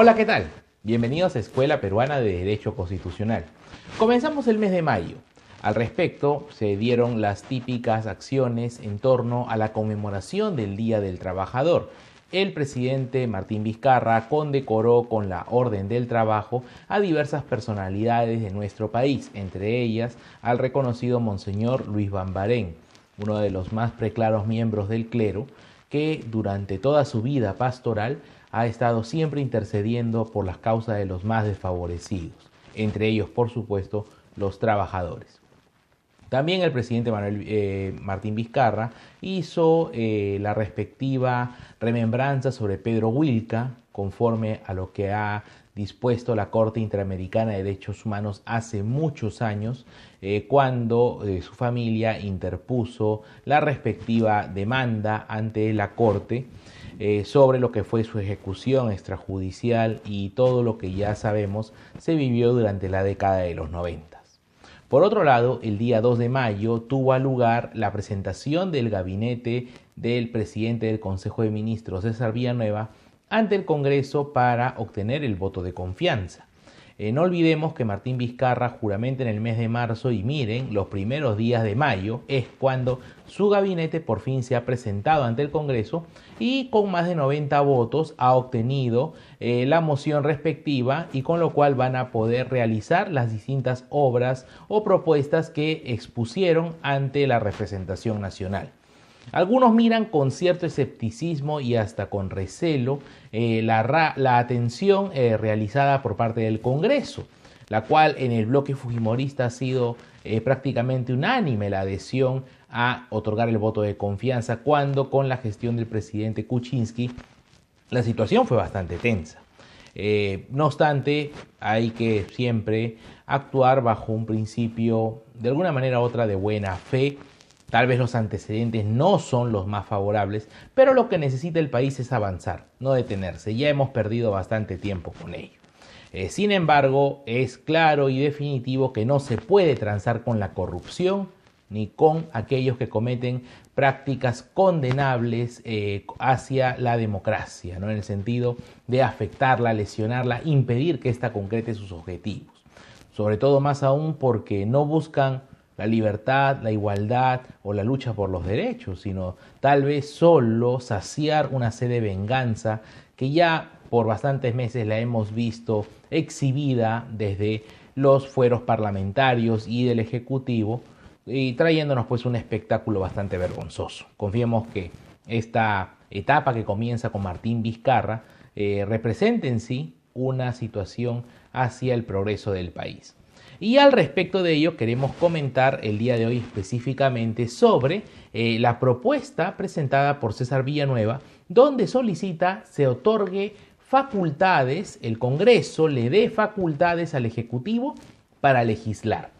Hola, ¿qué tal? Bienvenidos a Escuela Peruana de Derecho Constitucional. Comenzamos el mes de mayo. Al respecto, se dieron las típicas acciones en torno a la conmemoración del Día del Trabajador. El presidente Martín Vizcarra condecoró con la Orden del Trabajo a diversas personalidades de nuestro país, entre ellas al reconocido Monseñor Luis Bambarén, uno de los más preclaros miembros del clero, que durante toda su vida pastoral ha estado siempre intercediendo por las causas de los más desfavorecidos, entre ellos, por supuesto, los trabajadores. También el presidente Martín Vizcarra hizo la respectiva remembranza sobre Pedro Wilca, conforme a lo que ha dispuesto la Corte Interamericana de Derechos Humanos hace muchos años, cuando su familia interpuso la respectiva demanda ante la Corte sobre lo que fue su ejecución extrajudicial y todo lo que ya sabemos se vivió durante la década de los 90. Por otro lado, el día 2 de mayo tuvo lugar la presentación del gabinete del presidente del Consejo de Ministros, César Villanueva, ante el Congreso para obtener el voto de confianza. No olvidemos que Martín Vizcarra juramenta en el mes de marzo y miren, los primeros días de mayo es cuando su gabinete por fin se ha presentado ante el Congreso y con más de 90 votos ha obtenido la moción respectiva y con lo cual van a poder realizar las distintas obras o propuestas que expusieron ante la representación nacional. Algunos miran con cierto escepticismo y hasta con recelo la atención realizada por parte del Congreso, la cual en el bloque fujimorista ha sido prácticamente unánime la adhesión a otorgar el voto de confianza, cuando con la gestión del presidente Kuczynski la situación fue bastante tensa. No obstante, hay que siempre actuar bajo un principio, de alguna manera u otra, de buena fe. Tal vez los antecedentes no son los más favorables, pero lo que necesita el país es avanzar, no detenerse. Ya hemos perdido bastante tiempo con ello. Sin embargo, es claro y definitivo que no se puede transar con la corrupción ni con aquellos que cometen prácticas condenables hacia la democracia, ¿no? En el sentido de afectarla, lesionarla, impedir que ésta concrete sus objetivos. Sobre todo más aún porque no buscan la libertad, la igualdad o la lucha por los derechos, sino tal vez solo saciar una sed de venganza que ya por bastantes meses la hemos visto exhibida desde los fueros parlamentarios y del Ejecutivo, y trayéndonos pues un espectáculo bastante vergonzoso. Confiemos que esta etapa que comienza con Martín Vizcarra representa en sí una situación hacia el progreso del país. Y al respecto de ello queremos comentar el día de hoy específicamente sobre la propuesta presentada por César Villanueva, donde solicita se otorgue facultades, el Congreso le dé facultades al Ejecutivo para legislar.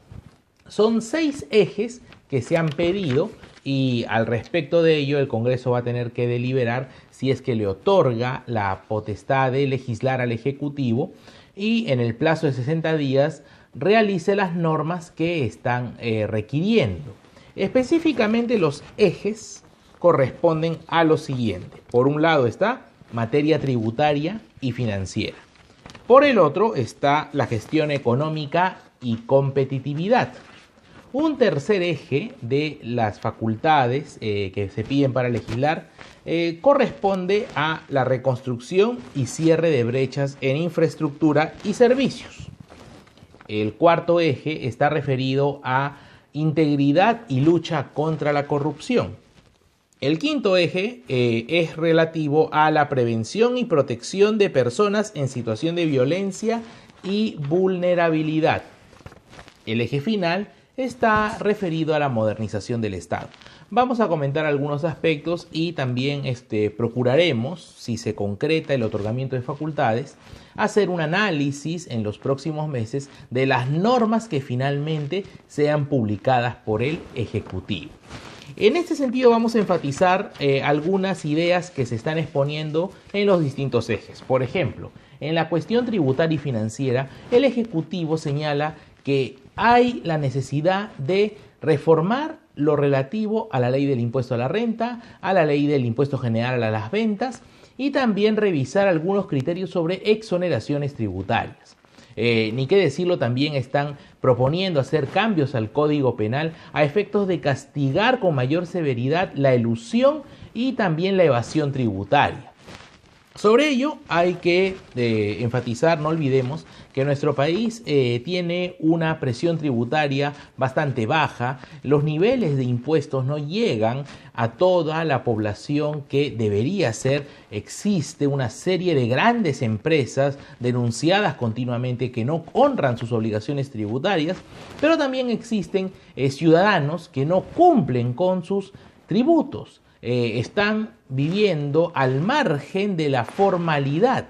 Son 6 ejes que se han pedido y al respecto de ello el Congreso va a tener que deliberar si es que le otorga la potestad de legislar al Ejecutivo y en el plazo de 60 días realice las normas que están requiriendo. Específicamente los ejes corresponden a lo siguiente. Por un lado está materia tributaria y financiera. Por el otro está la gestión económica y competitividad. Un tercer eje de las facultades que se piden para legislar corresponde a la reconstrucción y cierre de brechas en infraestructura y servicios. El cuarto eje está referido a integridad y lucha contra la corrupción. El quinto eje es relativo a la prevención y protección de personas en situación de violencia y vulnerabilidad. El eje final está referido a la modernización del Estado. Vamos a comentar algunos aspectos y también procuraremos, si se concreta el otorgamiento de facultades, hacer un análisis en los próximos meses de las normas que finalmente sean publicadas por el Ejecutivo. En este sentido vamos a enfatizar algunas ideas que se están exponiendo en los distintos ejes. Por ejemplo, en la cuestión tributaria y financiera, el Ejecutivo señala que hay la necesidad de reformar lo relativo a la ley del impuesto a la renta, a la ley del impuesto general a las ventas y también revisar algunos criterios sobre exoneraciones tributarias. Ni qué decirlo, también están proponiendo hacer cambios al Código Penal a efectos de castigar con mayor severidad la elusión y también la evasión tributaria. Sobre ello hay que enfatizar, no olvidemos que nuestro país tiene una presión tributaria bastante baja, los niveles de impuestos no llegan a toda la población que debería ser, existe una serie de grandes empresas denunciadas continuamente que no honran sus obligaciones tributarias, pero también existen ciudadanos que no cumplen con sus tributos. Están viviendo al margen de la formalidad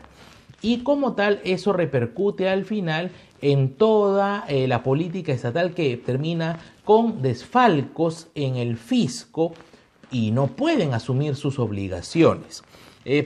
y como tal eso repercute al final en toda la política estatal que termina con desfalcos en el fisco y no pueden asumir sus obligaciones.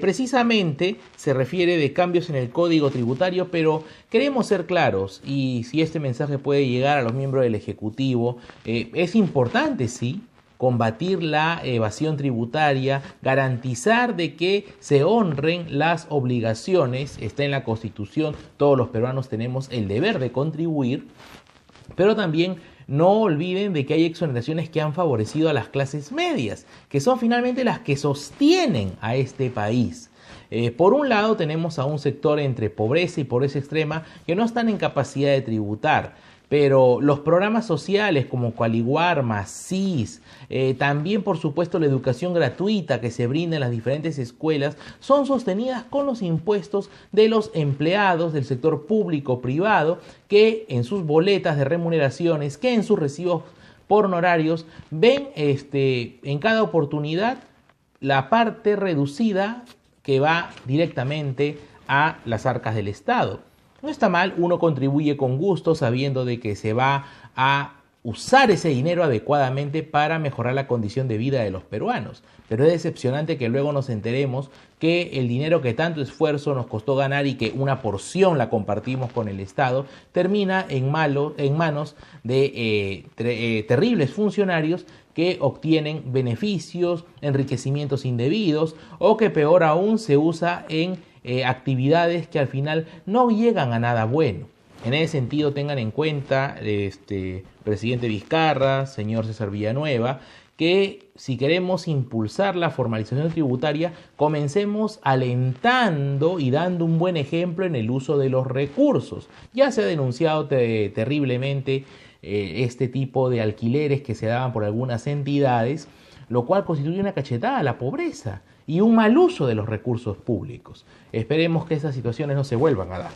Precisamente se refiere de cambios en el Código Tributario, pero queremos ser claros y si este mensaje puede llegar a los miembros del Ejecutivo, es importante, sí, combatir la evasión tributaria, garantizar de que se honren las obligaciones, está en la Constitución, todos los peruanos tenemos el deber de contribuir, pero también no olviden de que hay exoneraciones que han favorecido a las clases medias, que son finalmente las que sostienen a este país. Por un lado tenemos a un sector entre pobreza y pobreza extrema que no están en capacidad de tributar, pero los programas sociales como Coaliguarma, CIS, también por supuesto la educación gratuita que se brinda en las diferentes escuelas son sostenidas con los impuestos de los empleados del sector público-privado que en sus boletas de remuneraciones, que en sus recibos por honorarios ven en cada oportunidad la parte reducida que va directamente a las arcas del Estado. No está mal, uno contribuye con gusto sabiendo de que se va a usar ese dinero adecuadamente para mejorar la condición de vida de los peruanos. Pero es decepcionante que luego nos enteremos que el dinero que tanto esfuerzo nos costó ganar y que una porción la compartimos con el Estado termina en manos de terribles funcionarios que obtienen beneficios, enriquecimientos indebidos o que peor aún se usa en actividades que al final no llegan a nada bueno. En ese sentido tengan en cuenta, presidente Vizcarra, señor César Villanueva, que si queremos impulsar la formalización tributaria, comencemos alentando y dando un buen ejemplo en el uso de los recursos. Ya se ha denunciado terriblemente este tipo de alquileres que se daban por algunas entidades, lo cual constituye una cachetada a la pobreza y un mal uso de los recursos públicos. Esperemos que esas situaciones no se vuelvan a dar.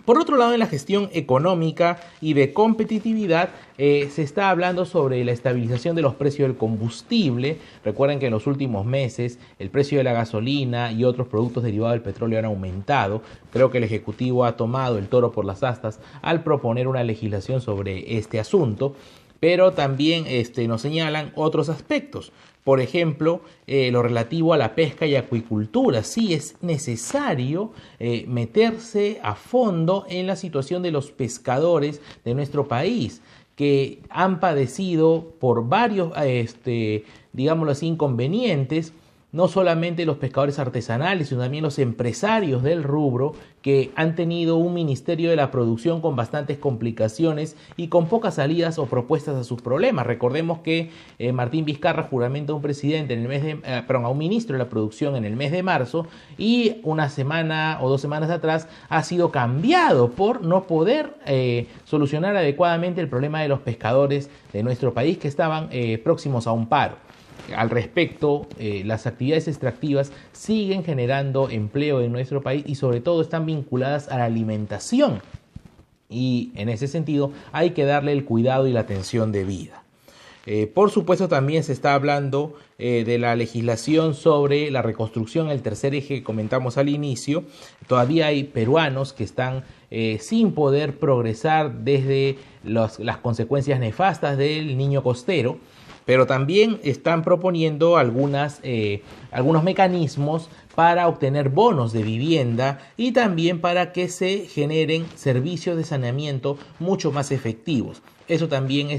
Por otro lado, en la gestión económica y de competitividad se está hablando sobre la estabilización de los precios del combustible. Recuerden que en los últimos meses el precio de la gasolina y otros productos derivados del petróleo han aumentado. Creo que el Ejecutivo ha tomado el toro por las astas al proponer una legislación sobre este asunto, pero también nos señalan otros aspectos. Por ejemplo, lo relativo a la pesca y acuicultura. Sí es necesario meterse a fondo en la situación de los pescadores de nuestro país, que han padecido por varios, digámoslo así, inconvenientes, no solamente los pescadores artesanales, sino también los empresarios del rubro que han tenido un ministerio de la producción con bastantes complicaciones y con pocas salidas o propuestas a sus problemas. Recordemos que Martín Vizcarra juramenta a un presidente en el mes de, a un ministro de la producción en el mes de marzo, y una semana o 2 semanas atrás ha sido cambiado por no poder solucionar adecuadamente el problema de los pescadores de nuestro país que estaban próximos a un paro. Al respecto, las actividades extractivas siguen generando empleo en nuestro país y sobre todo están vinculadas a la alimentación. Y en ese sentido hay que darle el cuidado y la atención debida. Por supuesto, también se está hablando de la legislación sobre la reconstrucción, el tercer eje que comentamos al inicio. Todavía hay peruanos que están sin poder progresar desde las consecuencias nefastas del niño costero, pero también están proponiendo algunos mecanismos para obtener bonos de vivienda y también para que se generen servicios de saneamiento mucho más efectivos. Eso también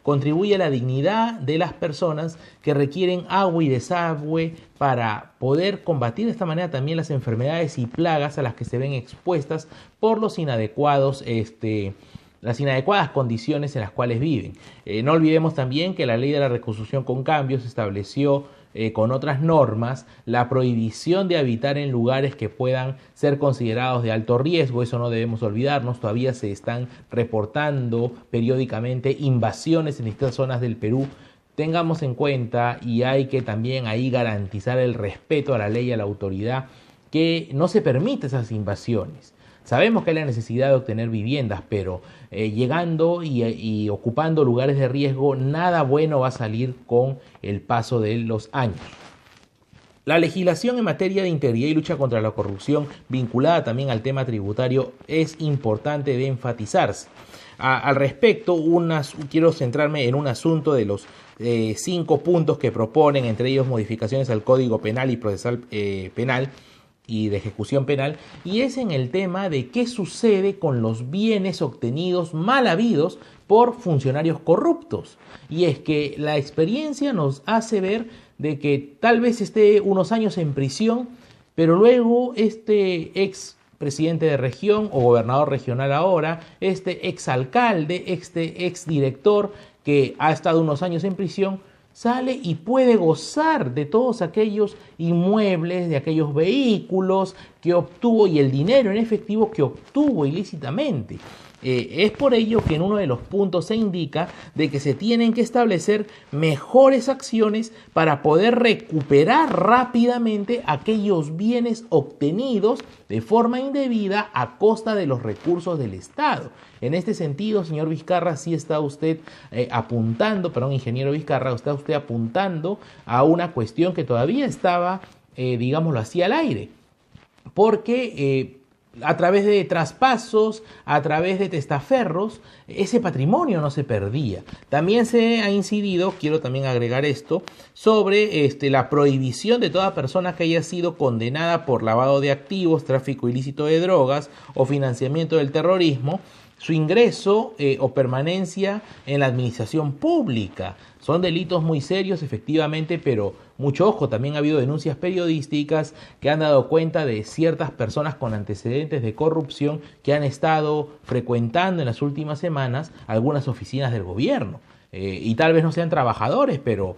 contribuye a la dignidad de las personas que requieren agua y desagüe para poder combatir de esta manera también las enfermedades y plagas a las que se ven expuestas por las inadecuadas condiciones en las cuales viven. No olvidemos también que la ley de la reconstrucción con cambios estableció con otras normas la prohibición de habitar en lugares que puedan ser considerados de alto riesgo. Eso no debemos olvidarnos. Todavía se están reportando periódicamente invasiones en distintas zonas del Perú. Tengamos en cuenta, y hay que también ahí garantizar el respeto a la ley y a la autoridad, que no se permite esas invasiones. Sabemos que hay la necesidad de obtener viviendas, pero llegando y ocupando lugares de riesgo, nada bueno va a salir con el paso de los años. La legislación en materia de integridad y lucha contra la corrupción, vinculada también al tema tributario, es importante de enfatizarse. Al respecto, quiero centrarme en un asunto de los 5 puntos que proponen, entre ellos modificaciones al Código Penal y Procesal Penal, y de ejecución penal, y es en el tema de qué sucede con los bienes obtenidos mal habidos por funcionarios corruptos. Y es que la experiencia nos hace ver de que tal vez esté unos años en prisión, pero luego este ex presidente de región o gobernador regional ahora, este ex alcalde, este ex director que ha estado unos años en prisión, sale y puede gozar de todos aquellos inmuebles, de aquellos vehículos que obtuvo y el dinero en efectivo que obtuvo ilícitamente. Es por ello que en uno de los puntos se indica de que se tienen que establecer mejores acciones para poder recuperar rápidamente aquellos bienes obtenidos de forma indebida a costa de los recursos del Estado. En este sentido, señor Vizcarra, sí está usted ingeniero Vizcarra, está usted apuntando a una cuestión que todavía estaba, digámoslo así, al aire, porque a través de traspasos, a través de testaferros, ese patrimonio no se perdía. También se ha incidido, quiero también agregar esto, sobre la prohibición de toda persona que haya sido condenada por lavado de activos, tráfico ilícito de drogas o financiamiento del terrorismo, su ingreso o permanencia en la administración pública. Son delitos muy serios, efectivamente, pero mucho ojo, también ha habido denuncias periodísticas que han dado cuenta de ciertas personas con antecedentes de corrupción que han estado frecuentando en las últimas semanas algunas oficinas del gobierno. Y tal vez no sean trabajadores, pero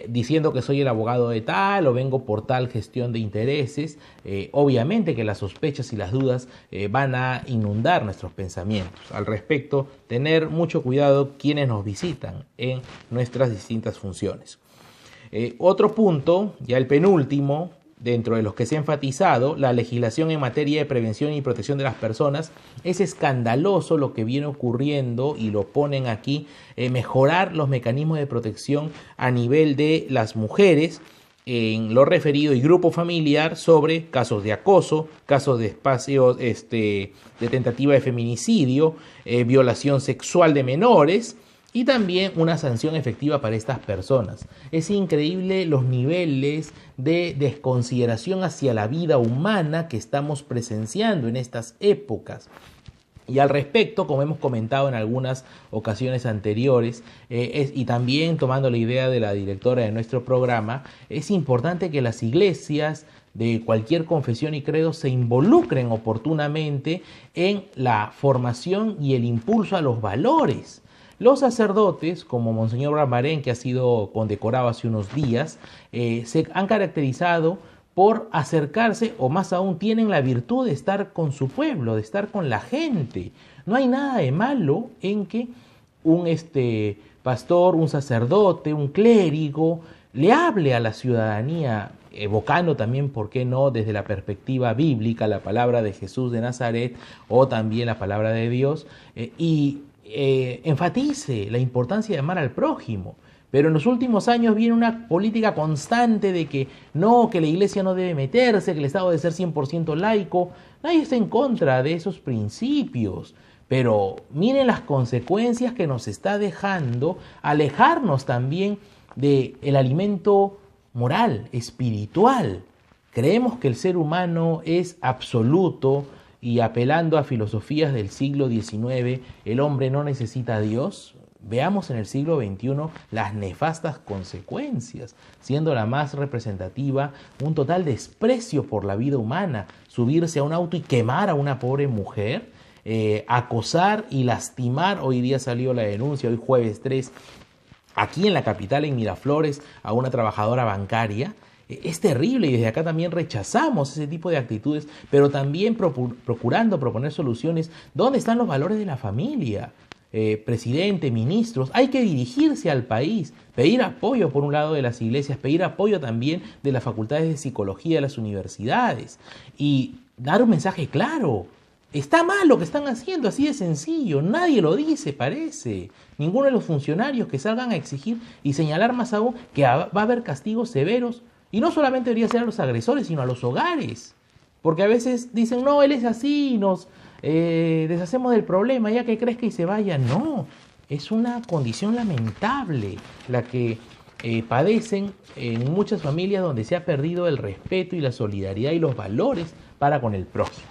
diciendo que soy el abogado de tal o vengo por tal gestión de intereses. Obviamente que las sospechas y las dudas van a inundar nuestros pensamientos. Al respecto, tener mucho cuidado quienes nos visitan en nuestras distintas funciones. Otro punto, ya el penúltimo, dentro de los que se ha enfatizado, la legislación en materia de prevención y protección de las personas. Es escandaloso lo que viene ocurriendo y lo ponen aquí, mejorar los mecanismos de protección a nivel de las mujeres en lo referido y grupo familiar sobre casos de acoso, casos de espacios de tentativa de feminicidio, violación sexual de menores, y también una sanción efectiva para estas personas. Es increíble los niveles de desconsideración hacia la vida humana que estamos presenciando en estas épocas. Y al respecto, como hemos comentado en algunas ocasiones anteriores, y también tomando la idea de la directora de nuestro programa, es importante que las iglesias de cualquier confesión y credo se involucren oportunamente en la formación y el impulso a los valores. Los sacerdotes, como Monseñor Ramarén, que ha sido condecorado hace unos días, se han caracterizado por acercarse, o más aún tienen la virtud de estar con su pueblo, de estar con la gente. No hay nada de malo en que un pastor, un sacerdote, un clérigo le hable a la ciudadanía, evocando también, ¿por qué no?, desde la perspectiva bíblica, la palabra de Jesús de Nazaret o también la palabra de Dios, y enfatice la importancia de amar al prójimo. Pero en los últimos años viene una política constante de que no, que la iglesia no debe meterse, que el Estado debe ser 100% laico. Nadie está en contra de esos principios. Pero miren las consecuencias que nos está dejando alejarnos también del alimento moral, espiritual. Creemos que el ser humano es absoluto y, apelando a filosofías del siglo XIX, el hombre no necesita a Dios. Veamos en el siglo XXI las nefastas consecuencias, siendo la más representativa un total desprecio por la vida humana, subirse a un auto y quemar a una pobre mujer, acosar y lastimar. Hoy día salió la denuncia, hoy jueves 3, aquí en la capital, en Miraflores, a una trabajadora bancaria. Es terrible, y desde acá también rechazamos ese tipo de actitudes, pero también procurando proponer soluciones. ¿Dónde están los valores de la familia? Presidente, ministros, hay que dirigirse al país, pedir apoyo por un lado de las iglesias, pedir apoyo también de las facultades de psicología de las universidades y dar un mensaje claro. Está mal lo que están haciendo, así de sencillo, nadie lo dice, parece. Ninguno de los funcionarios que salgan a exigir y señalar, más aún, que va a haber castigos severos, y no solamente debería ser a los agresores, sino a los hogares. Porque a veces dicen, no, él es así, nos deshacemos del problema, ya que crezca y se vaya. No, es una condición lamentable la que padecen en muchas familias, donde se ha perdido el respeto y la solidaridad y los valores para con el prójimo.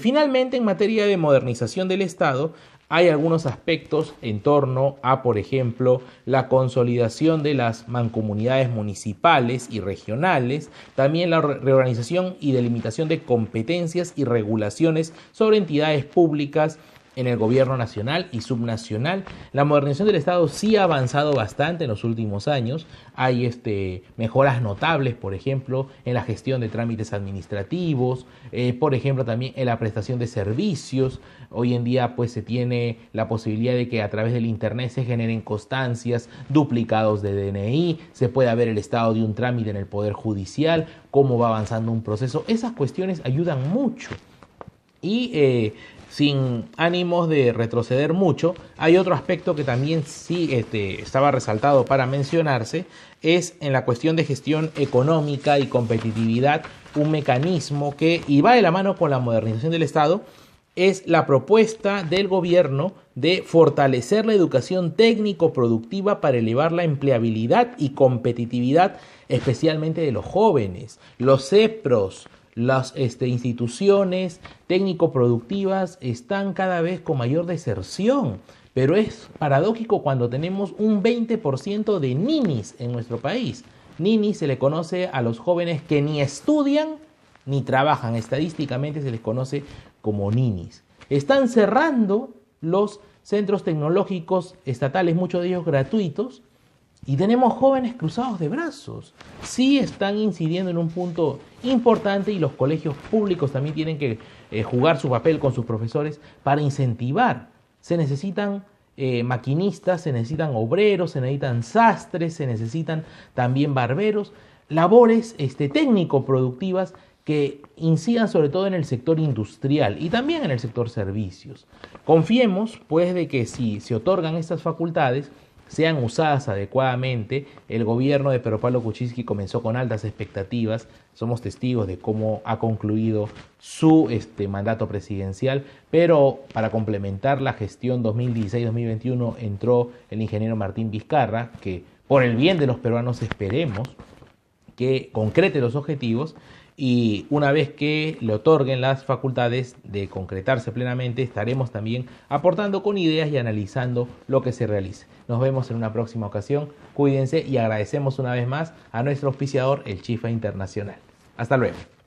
Finalmente, en materia de modernización del Estado, hay algunos aspectos en torno a, por ejemplo, la consolidación de las mancomunidades municipales y regionales, también la reorganización y delimitación de competencias y regulaciones sobre entidades públicas en el gobierno nacional y subnacional. La modernización del Estado sí ha avanzado bastante en los últimos años. Hay mejoras notables, por ejemplo, en la gestión de trámites administrativos, por ejemplo, también en la prestación de servicios. Hoy en día pues se tiene la posibilidad de que a través del internet se generen constancias, duplicados de DNI, se pueda ver el estado de un trámite en el Poder Judicial, cómo va avanzando un proceso. Esas cuestiones ayudan mucho. Y sin ánimos de retroceder mucho, hay otro aspecto que también sí estaba resaltado para mencionarse, es en la cuestión de gestión económica y competitividad, un mecanismo que, y va de la mano con la modernización del Estado, es la propuesta del gobierno de fortalecer la educación técnico-productiva para elevar la empleabilidad y competitividad, especialmente de los jóvenes. Los CEPROS, las instituciones técnico-productivas están cada vez con mayor deserción, pero es paradójico cuando tenemos un 20% de ninis en nuestro país. Nini se le conoce a los jóvenes que ni estudian ni trabajan, estadísticamente se les conoce como ninis. Están cerrando los centros tecnológicos estatales, muchos de ellos gratuitos, y tenemos jóvenes cruzados de brazos. Sí están incidiendo en un punto importante, y los colegios públicos también tienen que jugar su papel con sus profesores para incentivar. Se necesitan maquinistas, se necesitan obreros, se necesitan sastres, se necesitan también barberos, labores técnico-productivas que incidan sobre todo en el sector industrial y también en el sector servicios. Confiemos pues de que si se otorgan estas facultades, sean usadas adecuadamente. El gobierno de Pedro Pablo Kuczynski comenzó con altas expectativas. Somos testigos de cómo ha concluido su mandato presidencial, pero para complementar la gestión 2016-2021 entró el ingeniero Martín Vizcarra, que por el bien de los peruanos esperemos que concrete los objetivos. y una vez que le otorguen las facultades de concretarse plenamente, estaremos también aportando con ideas y analizando lo que se realice. Nos vemos en una próxima ocasión. Cuídense y agradecemos una vez más a nuestro auspiciador, el Chifa Internacional. Hasta luego.